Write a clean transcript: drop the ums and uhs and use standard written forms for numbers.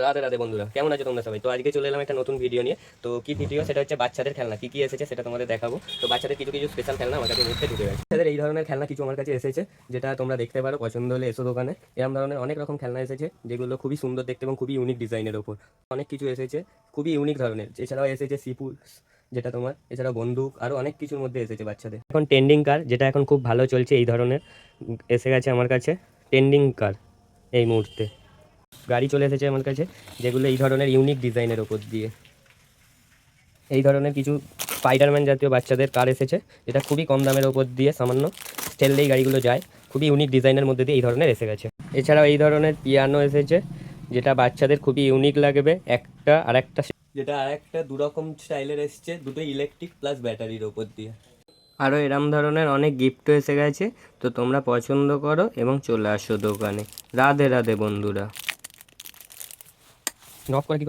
রাধে রাধে বন্ধুরা, কেমন আছো তোমরা সবাই? তো আজকে চলে এলাম একটা নতুন ভিডিও নিয়ে। তো কি ভিডিও সেটা হচ্ছে বাচ্চাদের খেলনা কি কি এসেছে সেটা তোমাদের দেখাবো। তো বাচ্চাদের কিছু কিছু স্পেশাল খেলনা আমার কাছে মুহূর্তে ঢুকে গেছে। বাচ্চাদের এই ধরনের খেলনা কিছু আমার কাছে এসেছে, যেটা তোমরা দেখতে পারো, পছন্দ হলে এসো দোকানে। এরকম ধরনের অনেক রকম খেলনা এসেছে যেগুলো খুবই সুন্দর দেখতে এবং খুবই ইউনিক ডিজাইনের ওপর। অনেক কিছু এসেছে খুবই ইউনিক ধরনের। এছাড়াও এসেছে সিপুল, যেটা তোমার, এছাড়াও বন্দুক, আরও অনেক কিছুর মধ্যে এসেছে বাচ্চাদের। এখন ট্রেন্ডিং কার, যেটা এখন খুব ভালো চলছে, এই ধরনের এসে গেছে আমার কাছে ট্রেন্ডিং কার। এই মুহূর্তে গাড়ি চলে এসেছে আমার কাছে, যেগুলো এই ধরনের ইউনিক ডিজাইনের ওপর দিয়ে। এই ধরনের কিছু স্পাইডারম্যান জাতীয় বাচ্চাদের কার এসেছে, যেটা খুবই কম দামের ওপর দিয়ে সামান্য ঠেললেই গাড়িগুলো যায়। খুবই ইউনিক ডিজাইনের মধ্যে দিয়ে এই ধরনের এসে গেছে। এছাড়াও এই ধরনের পিয়ানো এসেছে, যেটা বাচ্চাদের খুবই ইউনিক লাগবে। একটা আরেকটা, যেটা আরেকটা দুরকম স্টাইলের এসেছে, দুটো ইলেকট্রিক প্লাস ব্যাটারির ওপর দিয়ে। আরও এরম ধরনের অনেক গিফটও এসে গেছে। তো তোমরা পছন্দ করো এবং চলে আসো দোকানে। রাধে রাধে বন্ধুরা। নক করে কি করে